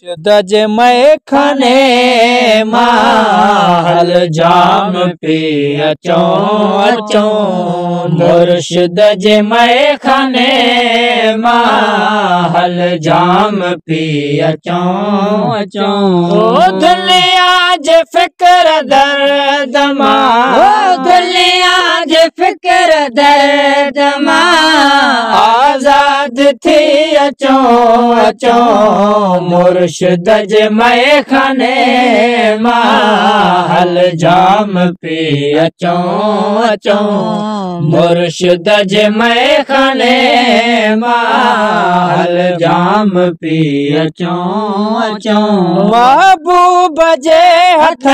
दज मैं खाने माल जाम पी अचो मुर्शिद जे मैं खाने माल जाम पी अचो दुनिया जे फिक्र दर्द दुनिया जे फिक्र दर्द आजाद थी अचो मुर्शिद जे मैं खाने माल जाम पी अचो मुर्शिद जे मैं खाने माल जाम पी अचो महबूब जे हथ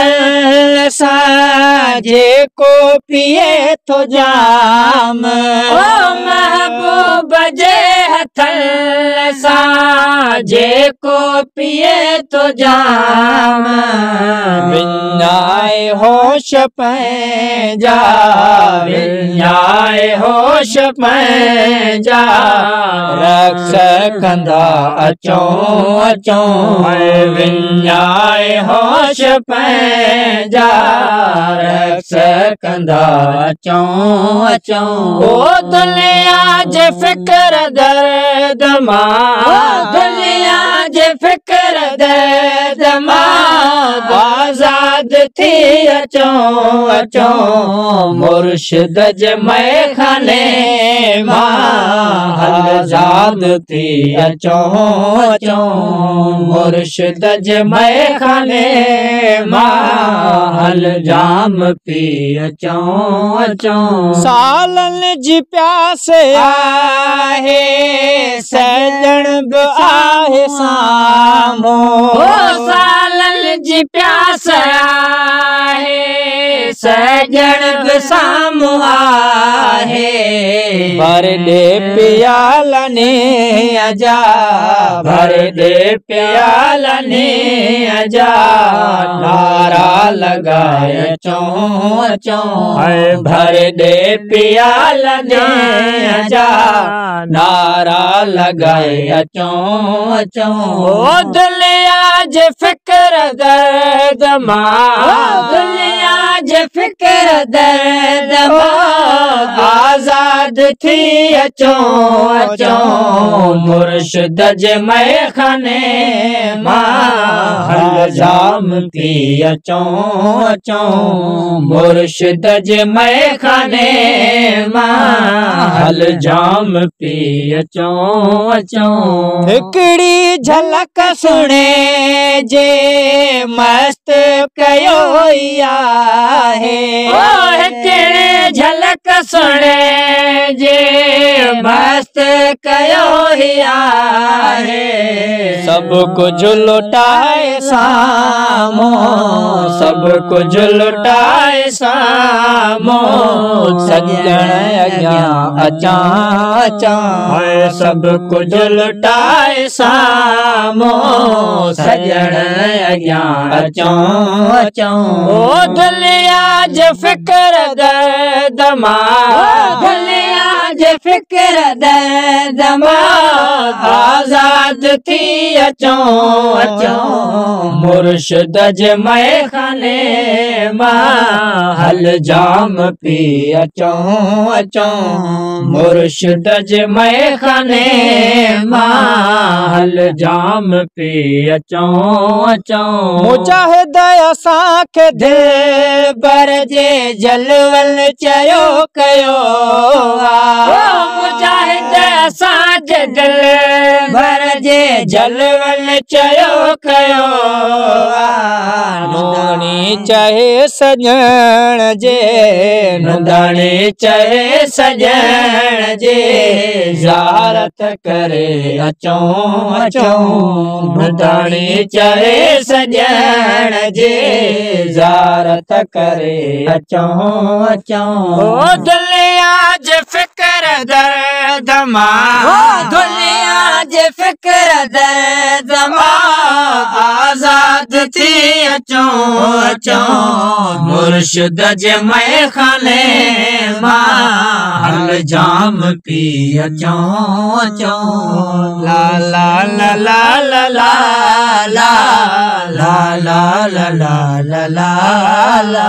साजे को पिए तो जाम महबूब जे हथ साजे को पिए तो जाम विन्याय होश पैंजा विन्याय होश पैंजा रक्ष कंदा अचो विन्याय होश पैंजा रक्ष कंदा अचो ओ दुनिया जे फिक्र दर्द दुनिया जे फिक्र दर्द आजाद थी अचो मुर्शिद जे मैं खाने आजाद थी अचो मुर्शिद जे मैं खाने माल जाम पी अचो सालन जी प्यास आहे सजण बि आहे सामो सालन जी प्यास आहे सजण बि साम्हूं आहे भर दे प्यालने अजा भर दे प्यालने अजा नारा लगाए अचो भर दे प्यालने अजा नारा लगाए अचो दुनिया जे फिक्र दर्द दुनिया जे फिक्र दर्द आजाद थी अचो मुर्शिद जे मैं खाने माल जाम पी अचो मुर्शिद जे मैं खाने माल जाम पी अचो हिकड़ी झलक सुने जे मस्त कयो आहे हिकड़ी झलक सुने जे मस्त कयो आहे सब कुछ लुटाए सामो सब कुछ लुटाए सामो सजण अॻियां अचा सब कुछ लुटाए सामो सजण अॻियां अचो ओ दुनिया जे फिक्र दर्द दुनिया जे फिक्र दर्द आजाद थी अचो मुर्शिद जे मैं खाने माल जाम पी अचो मुर्शिद जे मैं खाने माल जाम पी अचो मुजाहिद असांखे दिल बर जे जलवल चयो कयो मुजाहिद असांखे दिल भर जे जलवल चयो कयो नुदाणी चाहे सजण जे नुदाणी चाहे सजण जे ज़ियारत करे अचो नुदाणी चाहे सजण जे ज़ियारत करे अचो ओ दुनिया जे फिक्र दर्द दुनिया जे फिक्र दर्द आजाद थी अचो मुर्शिद जे मैं खाने हल जाम पिया चौं चौं ला ला ला ला ला ला ला ला ला ला ला ला ला